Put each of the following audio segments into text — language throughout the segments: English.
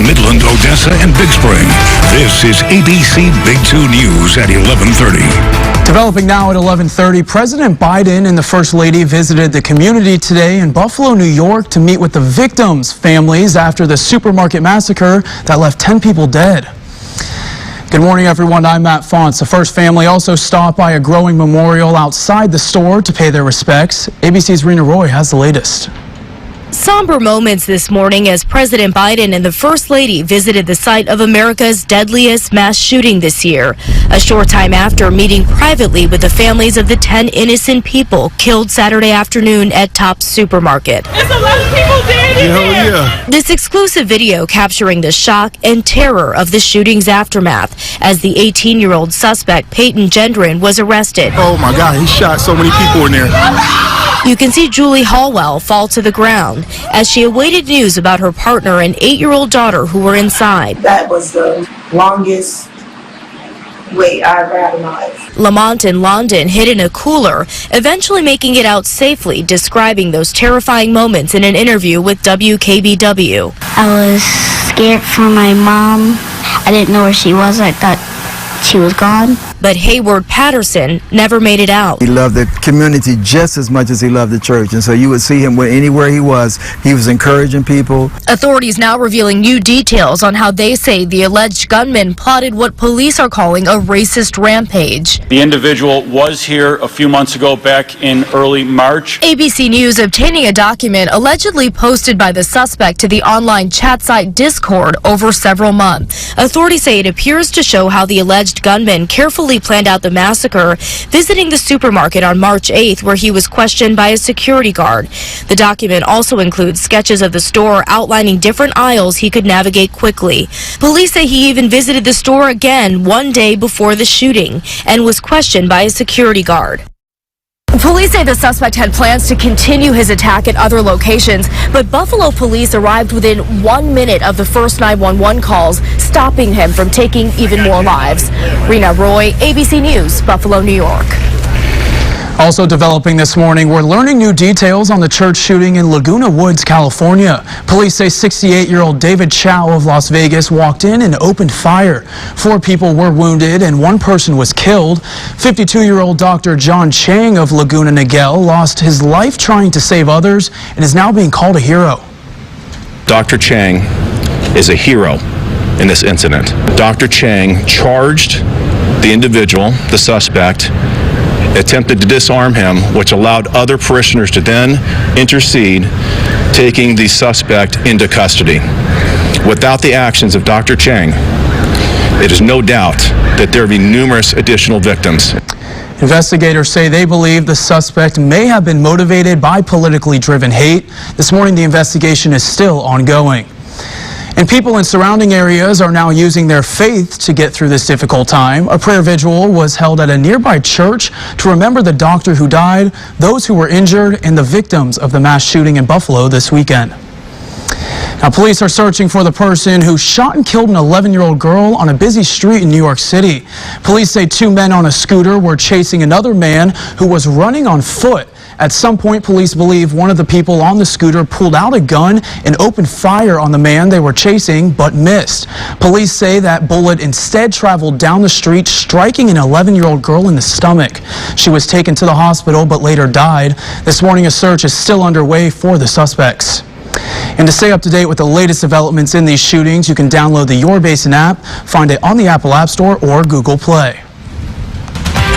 Midland, Odessa, and Big Spring. This is ABC Big 2 News at 11:30. Developing now at 11:30, President Biden and the First Lady visited the community today in Buffalo, New York to meet with the victims' families after the supermarket massacre that left 10 people dead. Good morning, everyone. I'm Matt Fonts. The First family also stopped by a growing memorial outside the store to pay their respects. ABC's Rena Roy has the latest. Somber moments this morning as President Biden and the First Lady visited the site of America's deadliest mass shooting this year. A short time after meeting privately with the families of the 10 innocent people killed Saturday afternoon at Tops Supermarket. There's a lot of people dead in here. This exclusive video capturing the shock and terror of the shooting's aftermath as the 18-year-old suspect Peyton Gendron was arrested. Oh my God, he shot so many people in there. You can see Julie Hallwell fall to the ground as she awaited news about her partner and 8-year-old daughter who were inside. That was the longest wait I ever had in my life. Lamont and London hid in a cooler, eventually making it out safely, describing those terrifying moments in an interview with WKBW. I was scared for my mom. I didn't know where she was. I thought she was gone. But Hayward Patterson never made it out. He loved the community just as much as he loved the church, and so you would see him anywhere he was encouraging people. Authorities now revealing new details on how they say the alleged gunman plotted what police are calling a racist rampage. The individual was here a few months ago, back in early March. ABC News obtaining a document allegedly posted by the suspect to the online chat site Discord over several months. Authorities say it appears to show how the alleged gunman carefully planned out the massacre, visiting the supermarket on March 8th where he was questioned by a security guard. The document also includes sketches of the store outlining different aisles he could navigate quickly. Police say he even visited the store again one day before the shooting and was questioned by a security guard. Police say the suspect had plans to continue his attack at other locations, but Buffalo police arrived within 1 minute of the first 911 calls, stopping him from taking even more lives. Rena Roy, ABC News, Buffalo, New York. Also developing this morning, we're learning new details on the church shooting in Laguna Woods, California. Police say 68-year-old David Chow of Las Vegas walked in and opened fire. 4 people were wounded and 1 person was killed. 52-year-old Dr. John Chang of Laguna Niguel lost his life trying to save others and is now being called a hero. Dr. Chang is a hero in this incident. Dr. Chang charged the individual, the suspect, attempted to disarm him, which allowed other parishioners to then intercede, taking the suspect into custody. Without the actions of Dr. Chang, it is no doubt that there will be numerous additional victims. Investigators say they believe the suspect may have been motivated by politically driven hate. This morning, the investigation is still ongoing. And people in surrounding areas are now using their faith to get through this difficult time. A prayer vigil was held at a nearby church to remember the doctor who died, those who were injured, and the victims of the mass shooting in Buffalo this weekend. Now, police are searching for the person who shot and killed an 11-year-old girl on a busy street in New York City. Police say 2 men on a scooter were chasing another man who was running on foot. At some point, police believe one of the people on the scooter pulled out a gun and opened fire on the man they were chasing, but missed. Police say that bullet instead traveled down the street, striking an 11-year-old girl in the stomach. She was taken to the hospital, but later died. This morning, a search is still underway for the suspects. And to stay up to date with the latest developments in these shootings, you can download the Your Basin app, find it on the Apple App Store or Google Play.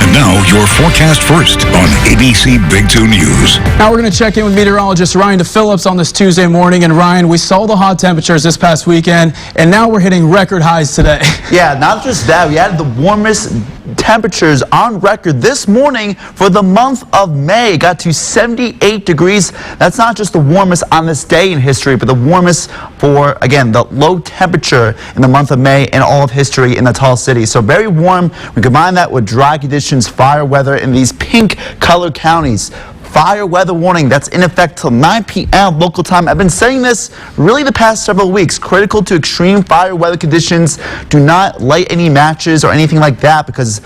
And now, your forecast first on ABC Big 2 News. Now we're going to check in with meteorologist Ryan DePhillips on this Tuesday morning. And Ryan, we saw the hot temperatures this past weekend, and now we're hitting record highs today. Yeah, not just that, we had the warmest temperatures on record this morning for the month of May. It got to 78 degrees. That's not just the warmest on this day in history, but the warmest for, again, the low temperature in the month of May in all of history in the tall city. So very warm. We combine that with dry conditions, fire weather in these pink color counties. Fire weather warning that's in effect till 9 p.m. local time. I've been saying this really the past several weeks. Critical to extreme fire weather conditions. Do not light any matches or anything like that, because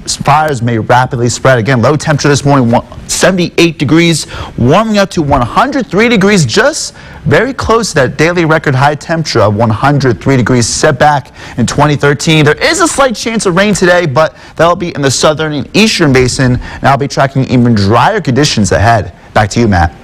fires may rapidly spread. Again, low temperature this morning, 78 degrees, warming up to 103 degrees, just very close to that daily record high temperature of 103 degrees set back in 2013. There is a slight chance of rain today, but that'll be in the southern and eastern basin, and I'll be tracking even drier conditions ahead. Back to you, Matt.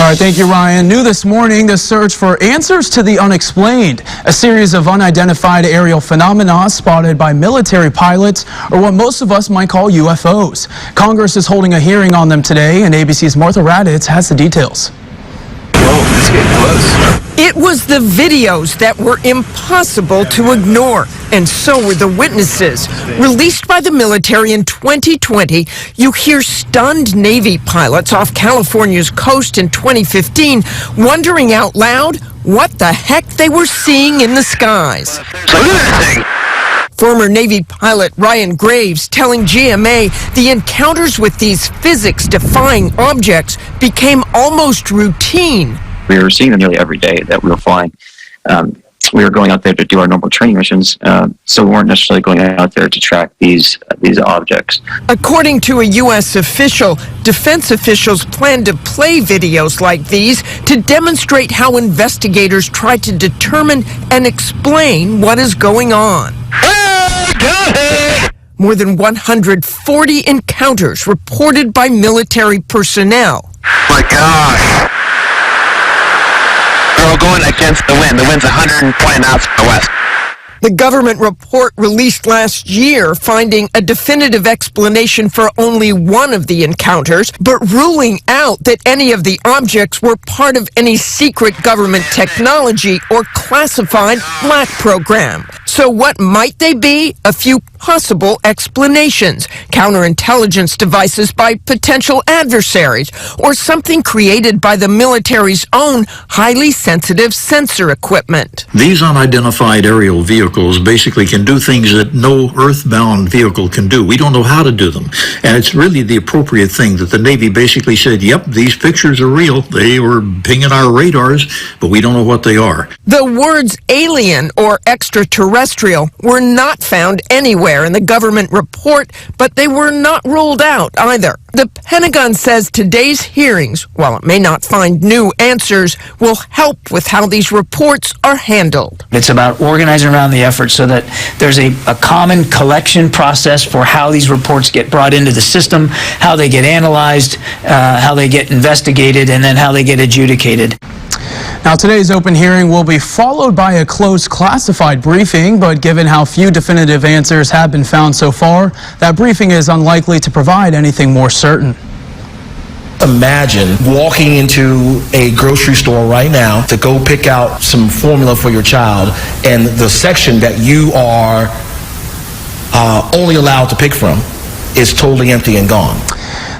All right, thank you, Ryan. New this morning, the search for answers to the unexplained. A series of unidentified aerial phenomena spotted by military pilots, or what most of us might call UFOs. Congress is holding a hearing on them today, and ABC's Martha Raditz has the details. Whoa, it's getting close. It was the videos that were impossible to ignore, and so were the witnesses. Released by the military in 2020, you hear stunned Navy pilots off California's coast in 2015 wondering out loud what the heck they were seeing in the skies. Former Navy pilot Ryan Graves telling GMA the encounters with these physics-defying objects became almost routine. We were seeing them nearly every day that we were flying. We were going out there to do our normal training missions, so we weren't necessarily going out there to track these objects. According to a U.S. official, defense officials plan to play videos like these to demonstrate how investigators try to determine and explain what is going on. More than 140 encounters reported by military personnel. My gosh. We're going against the wind. The wind's 120 knots from the west. The government report released last year finding a definitive explanation for only one of the encounters, but ruling out that any of the objects were part of any secret government technology or classified black program. So what might they be? A few possible explanations. Counterintelligence devices by potential adversaries, or something created by the military's own highly sensitive sensor equipment. These unidentified aerial vehicles basically can do things that no earthbound vehicle can do. We don't know how to do them. And it's really the appropriate thing that the Navy basically said, yep, these pictures are real. They were pinging our radars, but we don't know what they are. The words alien or extraterrestrial were not found anywhere in the government report, but they were not ruled out either. The Pentagon says today's hearings, while it may not find new answers, will help with how these reports are handled. It's about organizing around the effort so that there's a common collection process for how these reports get brought into the system, how they get analyzed, how they get investigated, and then how they get adjudicated. Now, today's open hearing will be followed by a closed classified briefing, but given how few definitive answers have been found so far, that briefing is unlikely to provide anything more certain. Imagine walking into a grocery store right now to go pick out some formula for your child, and the section that you are only allowed to pick from is totally empty and gone.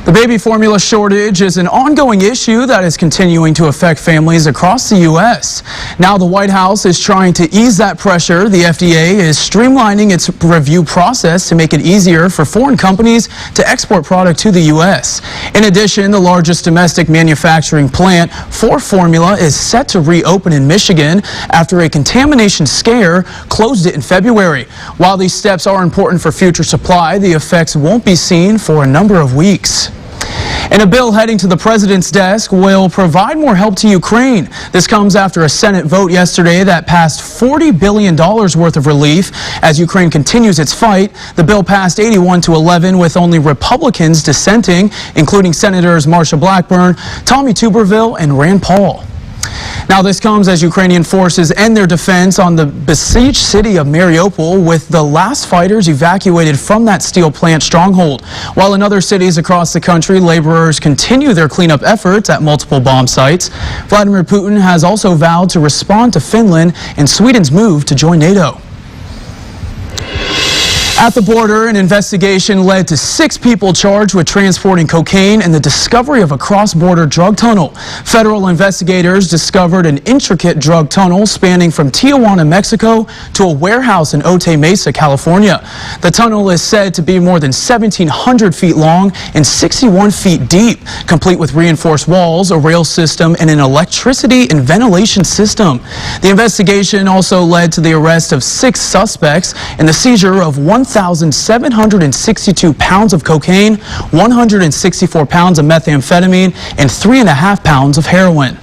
The baby formula shortage is an ongoing issue that is continuing to affect families across the U.S. Now the White House is trying to ease that pressure. The FDA is streamlining its review process to make it easier for foreign companies to export product to the U.S. In addition, the largest domestic manufacturing plant for formula is set to reopen in Michigan after a contamination scare closed it in February. While these steps are important for future supply, the effects won't be seen for a number of weeks. And a bill heading to the president's desk will provide more help to Ukraine. This comes after a Senate vote yesterday that passed $40 billion worth of relief as Ukraine continues its fight. The bill passed 81-11 with only Republicans dissenting, including Senators Marsha Blackburn, Tommy Tuberville, and Rand Paul. Now this comes as Ukrainian forces end their defense on the besieged city of Mariupol, with the last fighters evacuated from that steel plant stronghold. While in other cities across the country, laborers continue their cleanup efforts at multiple bomb sites. Vladimir Putin has also vowed to respond to Finland and Sweden's move to join NATO. At the border, an investigation led to 6 people charged with transporting cocaine and the discovery of a cross-border drug tunnel. Federal investigators discovered an intricate drug tunnel spanning from Tijuana, Mexico to a warehouse in Otay Mesa, California. The tunnel is said to be more than 1,700 feet long and 61 feet deep, complete with reinforced walls, a rail system, and an electricity and ventilation system. The investigation also led to the arrest of 6 suspects and the seizure of 1 1,762 pounds of cocaine, 164 pounds of methamphetamine, and 3.5 pounds of heroin.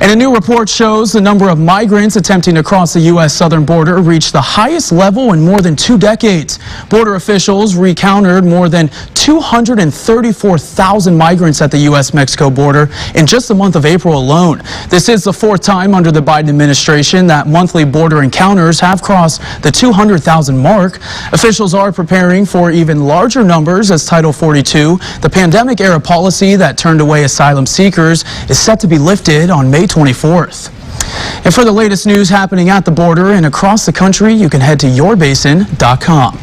And a new report shows the number of migrants attempting to cross the U.S. southern border reached the highest level in more than 2 decades. Border officials recounted more than 234,000 migrants at the U.S.-Mexico border in just the month of April alone. This is the 4th time under the Biden administration that monthly border encounters have crossed the 200,000 mark. Officials are preparing for even larger numbers as Title 42, the pandemic-era policy that turned away asylum seekers, is set to be lifted on May 24th. And for the latest news happening at the border and across the country, you can head to yourbasin.com.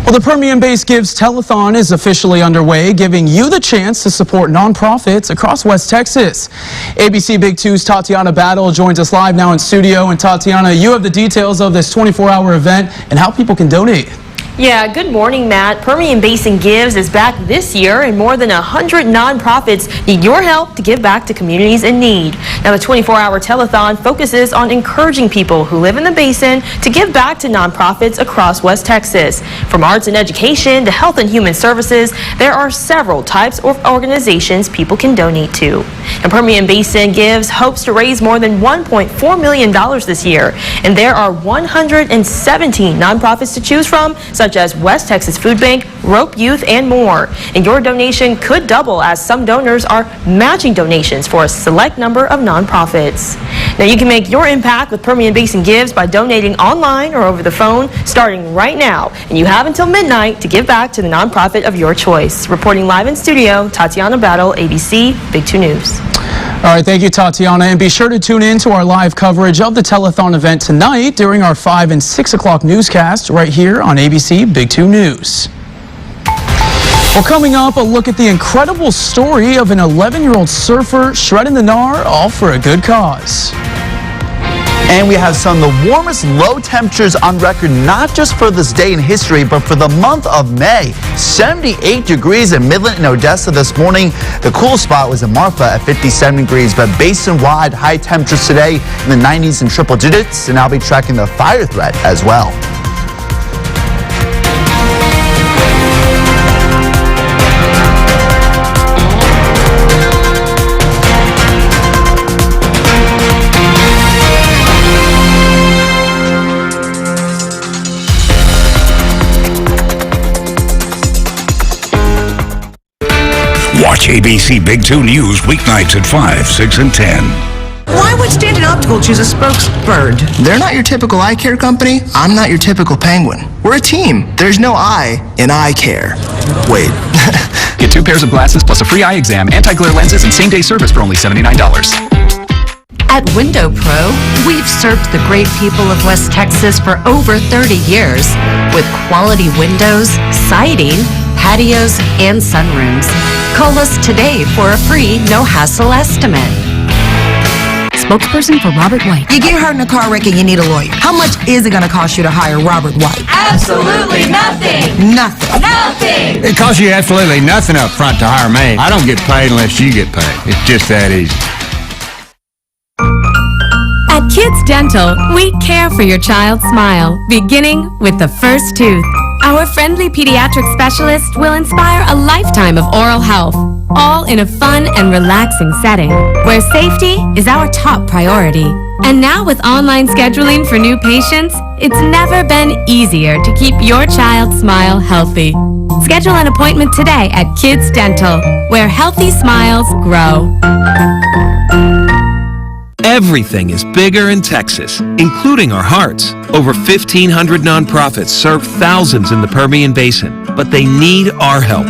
Well, the Permian Base Gives Telethon is officially underway, giving you the chance to support nonprofits across West Texas. ABC Big 2's Tatiana Battle joins us live now in studio. And Tatiana, you have the details of this 24-hour event and how people can donate. Yeah, good morning, Matt. Permian Basin Gives is back this year, and more than 100 nonprofits need your help to give back to communities in need. Now, the 24-hour telethon focuses on encouraging people who live in the basin to give back to nonprofits across West Texas. From arts and education to health and human services, there are several types of organizations people can donate to. And Permian Basin Gives hopes to raise more than $1.4 million this year, and there are 117 nonprofits to choose from, such as West Texas Food Bank, Rope Youth, and more. And your donation could double as some donors are matching donations for a select number of nonprofits. Now, you can make your impact with Permian Basin Gives by donating online or over the phone starting right now. And you have until midnight to give back to the nonprofit of your choice. Reporting live in studio, Tatiana Battle, ABC Big 2 News. All right, thank you, Tatiana. And be sure to tune in to our live coverage of the telethon event tonight during our 5 and 6 o'clock newscast right here on ABC Big 2 News. Well, coming up, a look at the incredible story of an 11-year-old surfer shredding the gnar, all for a good cause. And we have some of the warmest low temperatures on record, not just for this day in history, but for the month of May. 78 degrees in Midland and Odessa this morning. The coolest spot was in Marfa at 57 degrees, but basin-wide high temperatures today in the 90s and triple digits, and I'll be tracking the fire threat as well. Watch ABC Big 2 News weeknights at 5, 6, and 10. Why would Stanton Optical choose a spokesbird? They're not your typical eye care company. I'm not your typical penguin. We're a team. There's no I in eye care. Wait. Get 2 pairs of glasses plus a free eye exam, anti-glare lenses, and same-day service for only $79. At Window Pro, we've served the great people of West Texas for over 30 years with quality windows, siding, patios, and sunrooms. Call us today for a free, no-hassle estimate. Spokesperson for Robert White. You get hurt in a car wreck and you need a lawyer. How much is it going to cost you to hire Robert White? Absolutely nothing. Nothing. Nothing. It costs you absolutely nothing up front to hire me. I don't get paid unless you get paid. It's just that easy. At Kids Dental, we care for your child's smile, beginning with the first tooth. Our friendly pediatric specialist will inspire a lifetime of oral health, all in a fun and relaxing setting, where safety is our top priority. And now with online scheduling for new patients, it's never been easier to keep your child's smile healthy. Schedule an appointment today at Kids Dental, where healthy smiles grow. Everything is bigger in Texas, including our hearts. Over 1,500 nonprofits serve thousands in the Permian Basin, but they need our help.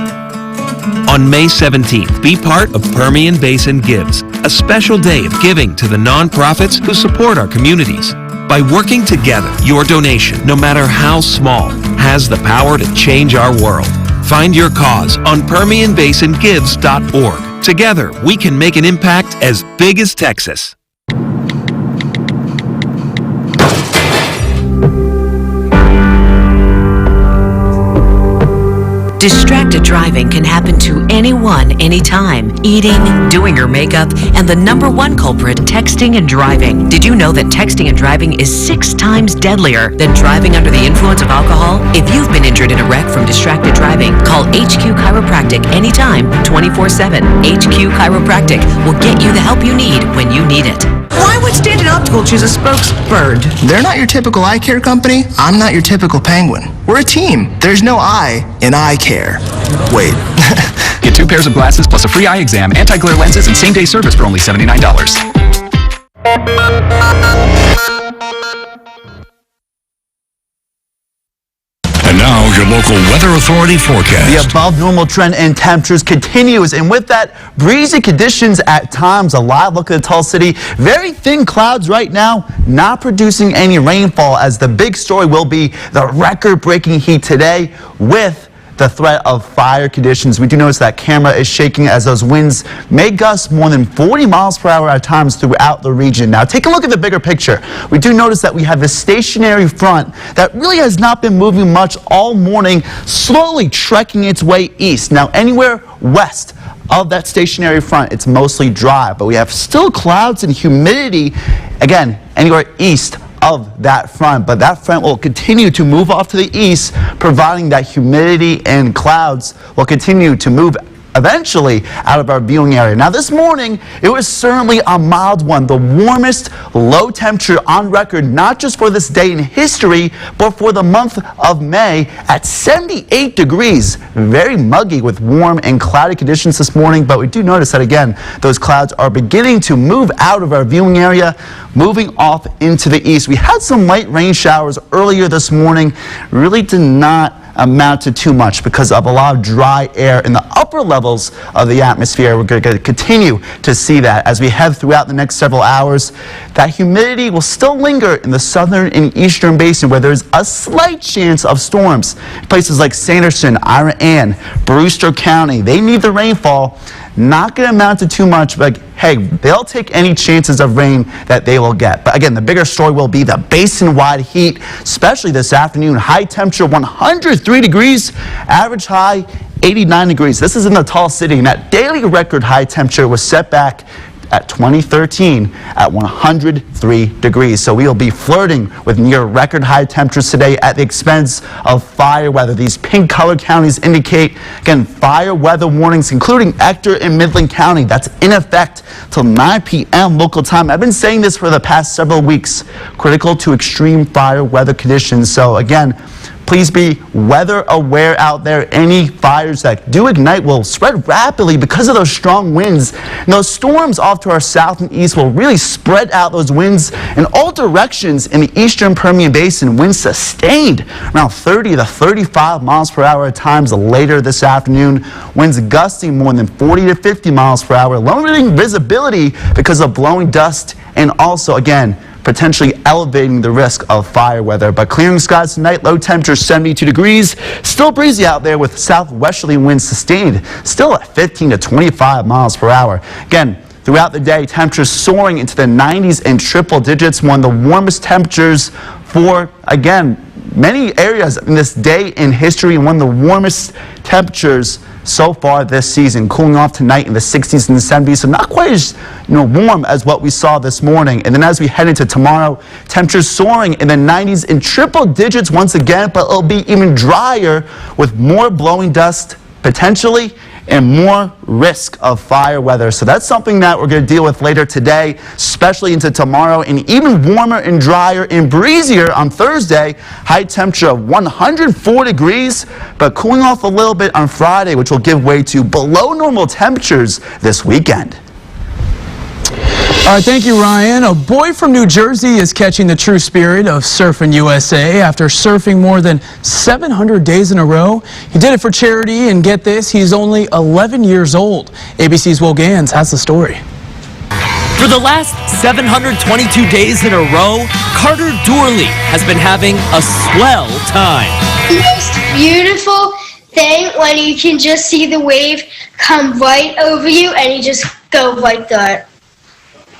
On May 17th, be part of Permian Basin Gives, a special day of giving to the nonprofits who support our communities. By working together, your donation, no matter how small, has the power to change our world. Find your cause on PermianBasinGives.org. Together, we can make an impact as big as Texas. Distracted driving can happen to anyone, anytime. Eating, doing your makeup, and the #1 culprit, texting and driving. Did you know that texting and driving is 6 times deadlier than driving under the influence of alcohol? If you've been injured in a wreck from distracted driving, call HQ Chiropractic anytime, 24/7. HQ Chiropractic will get you the help you need when you need it. Why would Stanton Optical choose a spokesbird? They're not your typical eye care company. I'm not your typical penguin. We're a team. There's no I in eye care. Wait. Get 2 pairs of glasses plus a free eye exam, anti-glare lenses, and same-day service for only $79. And now, your local weather authority forecast. The above normal trend in temperatures continues, and with that, breezy conditions at times. A live look at the tall city. Very thin clouds right now, not producing any rainfall, as the big story will be the record-breaking heat today with the threat of fire conditions. We do notice that camera is shaking as those winds may gust more than 40 miles per hour at times throughout the region. Now, take a look at the bigger picture. We do notice that we have a stationary front that really has not been moving much all morning, slowly trekking its way east. Now, anywhere west of that stationary front, it's mostly dry, but we have still clouds and humidity, again, anywhere east of that front, but that front will continue to move off to the east, providing that humidity and clouds will continue to move eventually out of our viewing area. Now, this morning, it was certainly a mild one, the warmest low temperature on record, not just for this day in history, but for the month of May at 78 degrees. Very muggy with warm and cloudy conditions this morning, but we do notice that, again, those clouds are beginning to move out of our viewing area, moving off into the east. We had some light rain showers earlier this morning, really did not amount to too much because of a lot of dry air in the upper levels of the atmosphere. We're going to continue to see that as we head throughout the next several hours. That humidity will still linger in the southern and eastern basin, where there's a slight chance of storms. Places like Sanderson, Ira Ann, Brewster County, they need the rainfall. Not going to amount to too much, but hey, they'll take any chances of rain that they will get. But again, the bigger story will be the basin-wide heat, especially this afternoon. High temperature 103 degrees, average high 89 degrees. This is in the tall city, and that daily record high temperature was set back at 2013 at 103 degrees. So we'll be flirting with near record high temperatures today at the expense of fire weather. These pink colored counties indicate, again, fire weather warnings, including Ector and Midland County. That's in effect till 9 p.m. local time. I've been saying this for the past several weeks. Critical to extreme fire weather conditions. So again, please be weather aware out there. Any fires that do ignite will spread rapidly because of those strong winds. And those storms off to our south and east will really spread out those winds in all directions in the eastern Permian Basin. Winds sustained around 30 to 35 miles per hour at times later this afternoon. Winds gusting more than 40 to 50 miles per hour, limiting visibility because of blowing dust, and also, again, potentially elevating the risk of fire weather. But clearing skies tonight, low temperature 72 degrees. Still breezy out there with southwesterly winds sustained, still at 15 to 25 miles per hour. Again, throughout the day, temperatures soaring into the 90s and triple digits, one of the warmest temperatures for, again, many areas in this day in history, and one of the warmest temperatures so far this season. Cooling off tonight in the 60s and the 70s, so not quite as warm as what we saw this morning. And then as we head into tomorrow, temperatures soaring in the 90s in triple digits once again, but it'll be even drier with more blowing dust potentially and more risk of fire weather. So that's something that we're going to deal with later today, especially into tomorrow, and even warmer and drier and breezier on Thursday. High temperature of 104 degrees, but cooling off a little bit on Friday, which will give way to below normal temperatures this weekend. All right, thank you, Ryan. A boy from New Jersey is catching the true spirit of Surfing USA after surfing more than 700 days in a row. He did it for charity, and get this, he's only 11 years old. ABC's Will Gans has the story. For the last 722 days in a row, Carter Doorley has been having a swell time. The most beautiful thing when you can just see the wave come right over you and you just go like that.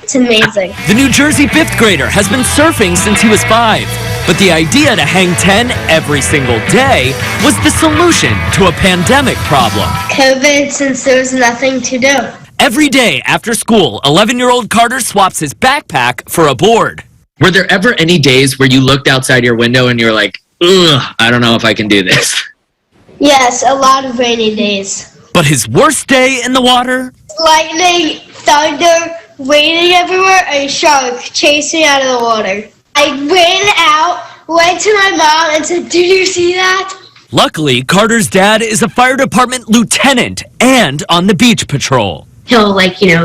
It's amazing. The New Jersey 5th grader has been surfing since he was 5. But the idea to hang 10 every single day was the solution to a pandemic problem. COVID, since there was nothing to do. Every day after school, 11-year-old Carter swaps his backpack for a board. Were there ever any days where you looked outside your window and you were like, ugh, I don't know if I can do this? Yes, a lot of rainy days. But his worst day in the water? Lightning, thunder, raining everywhere, and a shark chasing out of the water. I ran out, went to my mom, and said, "Did you see that?" Luckily, Carter's dad is a fire department lieutenant and on the beach patrol. He'll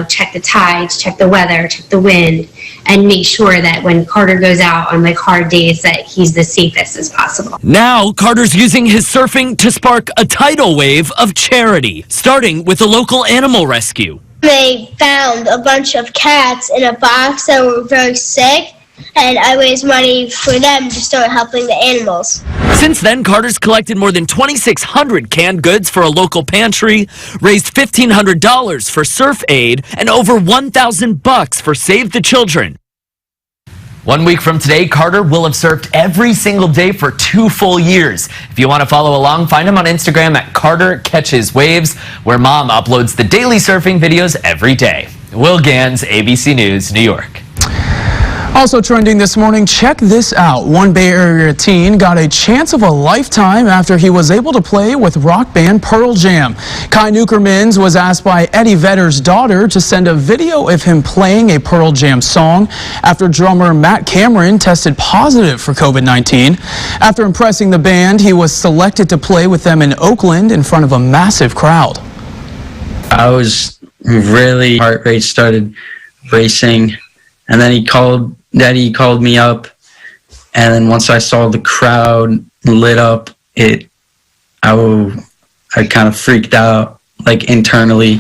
check the tides, check the weather, check the wind, and make sure that when Carter goes out on hard days that he's the safest as possible. Now, Carter's using his surfing to spark a tidal wave of charity, starting with a local animal rescue. They found a bunch of cats in a box that were very sick, and I raised money for them to start helping the animals. Since then, Carter's collected more than 2,600 canned goods for a local pantry, raised $1,500 for surf aid, and over $1,000 for Save the Children. 1 week from today, Carter will have surfed every single day for 2 full years. If you want to follow along, find him on Instagram at Carter Catches Waves, where Mom uploads the daily surfing videos every day. Will Gans, ABC News, New York. Also trending this morning, check this out. One Bay Area teen got a chance of a lifetime after he was able to play with rock band Pearl Jam. Kai Nukermans was asked by Eddie Vedder's daughter to send a video of him playing a Pearl Jam song after drummer Matt Cameron tested positive for COVID-19. After impressing the band, he was selected to play with them in Oakland in front of a massive crowd. I was really, heart rate started racing, and then Daddy called me up, and then once I saw the crowd lit up, I kind of freaked out, internally.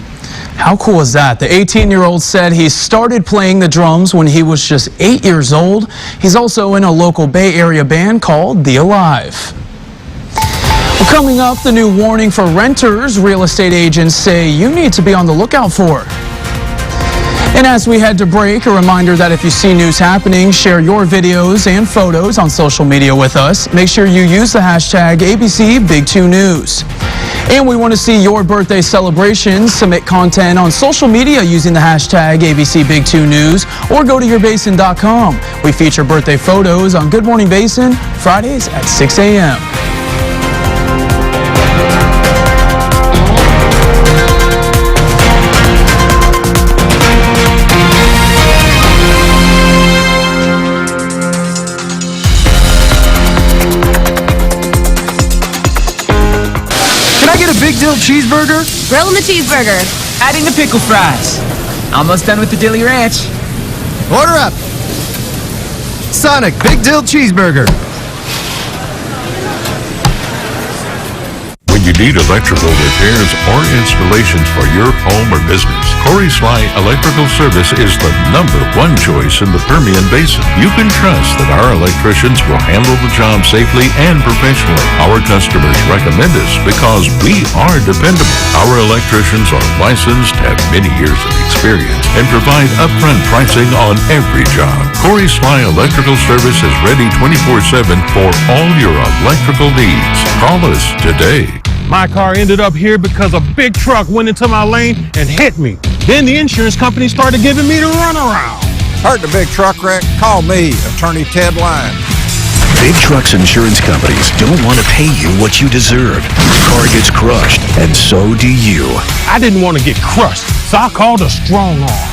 How cool is that? The 18-year-old said he started playing the drums when he was just 8 years old. He's also in a local Bay Area band called The Alive. Well, coming up, the new warning for renters real estate agents say you need to be on the lookout for. And as we head to break, a reminder that if you see news happening, share your videos and photos on social media with us. Make sure you use the hashtag ABC Big 2 News. And we want to see your birthday celebrations. Submit content on social media using the hashtag ABC Big 2 News or go to yourbasin.com. We feature birthday photos on Good Morning Basin Fridays at 6 a.m. Big dill cheeseburger? Grilling the cheeseburger. Adding the pickle fries. Almost done with the dilly ranch. Order up. Sonic Big Dill Cheeseburger. When you need electrical repairs or installations for your home or business, Corey Sly Electrical Service is the #1 choice in the Permian Basin. You can trust that our electricians will handle the job safely and professionally. Our customers recommend us because we are dependable. Our electricians are licensed, have many years of experience, and provide upfront pricing on every job. Corey Sly Electrical Service is ready 24/7 for all your electrical needs. Call us today. My car ended up here because a big truck went into my lane and hit me. Then the insurance company started giving me the runaround. Heard the big truck wreck? Call me, Attorney Ted Lyne. Big trucks insurance companies don't want to pay you what you deserve. Your car gets crushed, and so do you. I didn't want to get crushed, so I called a strong arm.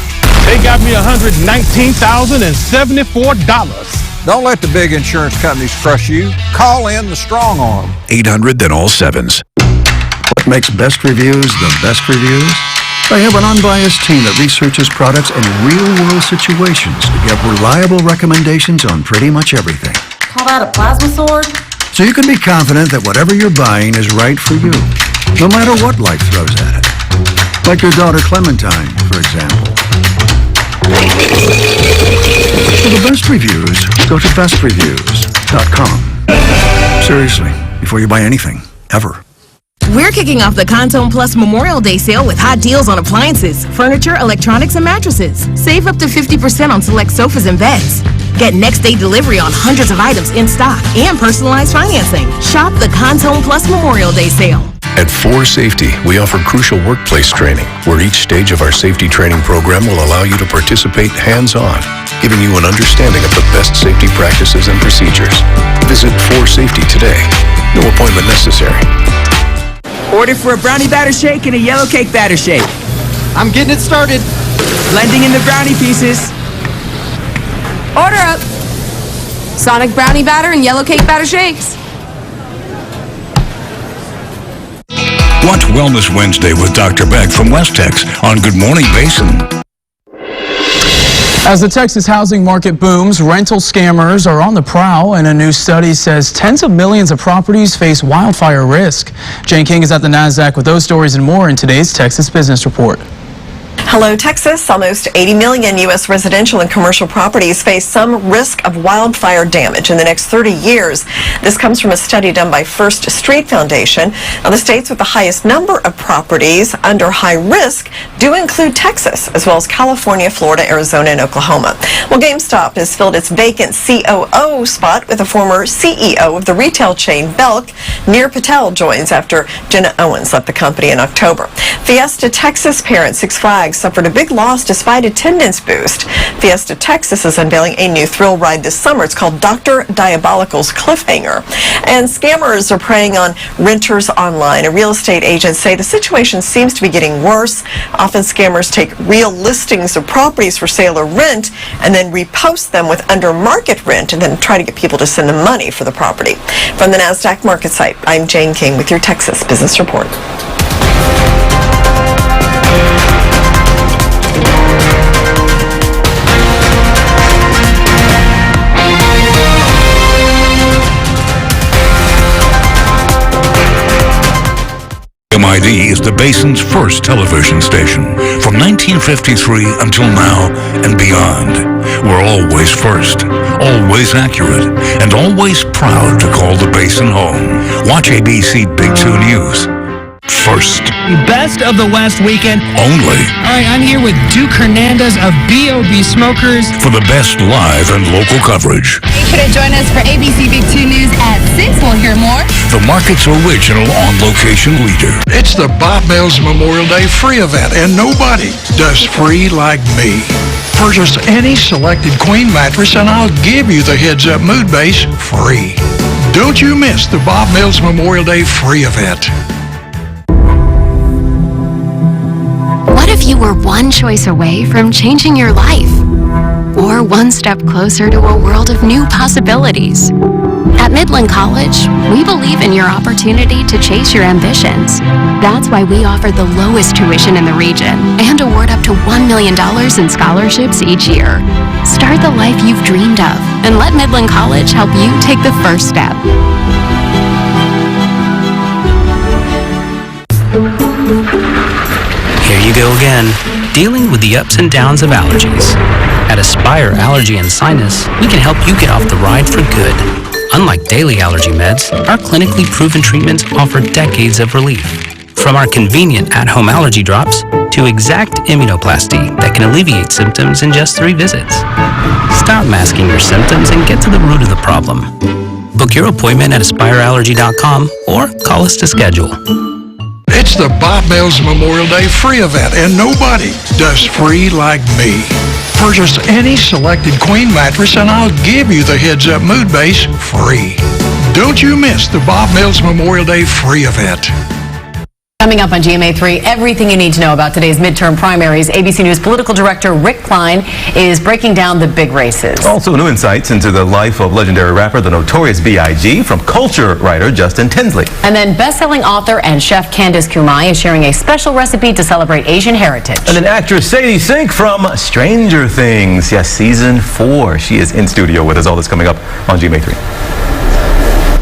They got me $119,074. Don't let the big insurance companies crush you. Call in the strong arm. 800 then all sevens. What makes best reviews the best reviews? They have an unbiased team that researches products in real-world situations to give reliable recommendations on pretty much everything. Call that a plasma sword? So you can be confident that whatever you're buying is right for you, no matter what life throws at it. Like your daughter Clementine, for example. For the best reviews, go to bestreviews.com. Seriously, before you buy anything, ever. We're kicking off the Contone Plus Memorial Day sale with hot deals on appliances, furniture, electronics, and mattresses. Save up to 50% on select sofas and beds. Get next day delivery on hundreds of items in stock and personalized financing. Shop the Contone Plus Memorial Day sale. At 4 Safety, we offer crucial workplace training, where each stage of our safety training program will allow you to participate hands-on, giving you an understanding of the best safety practices and procedures. Visit 4 Safety today. No appointment necessary. Order for a brownie batter shake and a yellow cake batter shake. I'm getting it started. Blending in the brownie pieces. Order up. Sonic brownie batter and yellow cake batter shakes. Watch Wellness Wednesday with Dr. Beck from West Tex on Good Morning Basin. As the Texas housing market booms, rental scammers are on the prowl, and a new study says tens of millions of properties face wildfire risk. Jane King is at the NASDAQ with those stories and more in today's Texas Business Report. Hello, Texas. Almost 80 million U.S. residential and commercial properties face some risk of wildfire damage in the next 30 years. This comes from a study done by First Street Foundation. Now, the states with the highest number of properties under high risk do include Texas, as well as California, Florida, Arizona, and Oklahoma. Well, GameStop has filled its vacant COO spot with a former CEO of the retail chain Belk. Nir Patel joins after Jenna Owens left the company in October. Fiesta Texas parent Six Flags suffered a big loss despite attendance boost. Fiesta Texas is unveiling a new thrill ride this summer. It's called Dr. Diabolical's Cliffhanger. And scammers are preying on renters online. And real estate agents say the situation seems to be getting worse. Often scammers take real listings of properties for sale or rent and then repost them with under market rent and then try to get people to send them money for the property. From the NASDAQ market site, I'm Jane King with your Texas Business Report. WMID is the Basin's first television station. From 1953 until now and beyond, we're always first, always accurate, and always proud to call the Basin home. Watch ABC Big 2 News. First. Best of the West weekend. Only. All right, I'm here with Duke Hernandez of B.O.B. Smokers. For the best live and local coverage. Make sure to join us for ABC Big 2 News at 6. We'll hear more. The market's original on-location leader. It's the Bob Mills Memorial Day free event, and nobody does free like me. Purchase any selected queen mattress, and I'll give you the Heads Up Mood Base free. Don't you miss the Bob Mills Memorial Day free event. What if you were one choice away from changing your life? Or one step closer to a world of new possibilities? At Midland College, we believe in your opportunity to chase your ambitions. That's why we offer the lowest tuition in the region and award up to $1 million in scholarships each year. Start the life you've dreamed of and let Midland College help you take the first step. Here you go again, dealing with the ups and downs of allergies. At Aspire Allergy and Sinus, we can help you get off the ride for good. Unlike daily allergy meds, our clinically proven treatments offer decades of relief. From our convenient at-home allergy drops to exact immunoplasty that can alleviate symptoms in just 3 visits. Stop masking your symptoms and get to the root of the problem. Book your appointment at aspireallergy.com or call us to schedule. It's the Bob Mills Memorial Day free event, and nobody does free like me. Purchase any selected queen mattress, and I'll give you the Heads Up Mood Base free. Don't you miss the Bob Mills Memorial Day free event. Coming up on GMA3, everything you need to know about today's midterm primaries. ABC News political director Rick Klein is breaking down the big races. Also, new insights into the life of legendary rapper, the Notorious B.I.G. from culture writer Justin Tinsley. And then best-selling author and chef Candace Kumai is sharing a special recipe to celebrate Asian heritage. And then actress Sadie Sink from Stranger Things. Yes, season 4. She is in studio with us. All this coming up on GMA3.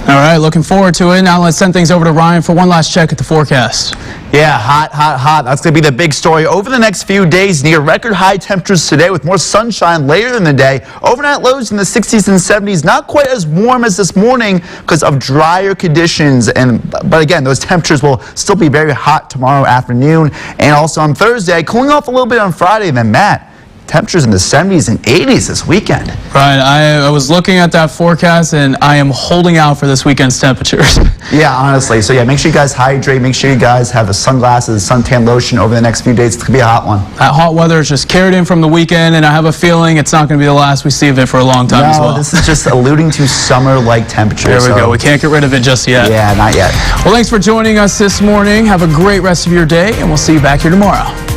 All right, looking forward to it. Now let's send things over to Ryan for one last check at the forecast. Yeah, hot, hot, hot. That's going to be the big story over the next few days. Near record high temperatures today with more sunshine later in the day. Overnight lows in the 60s and 70s. Not quite as warm as this morning because of drier conditions. But again, those temperatures will still be very hot tomorrow afternoon and also on Thursday. Cooling off a little bit on Friday. And then, Matt, temperatures in the 70s and 80s this weekend. Right, I was looking at that forecast, and I am holding out for this weekend's temperatures. Yeah, honestly. So yeah, make sure you guys hydrate. Make sure you guys have the sunglasses, suntan lotion over the next few days. It's going to be a hot one. That hot weather is just carried in from the weekend, and I have a feeling it's not going to be the last we see of it for a long time as well. No, this is just alluding to summer-like temperatures. There we go. We can't get rid of it just yet. Yeah, not yet. Well, thanks for joining us this morning. Have a great rest of your day, and we'll see you back here tomorrow.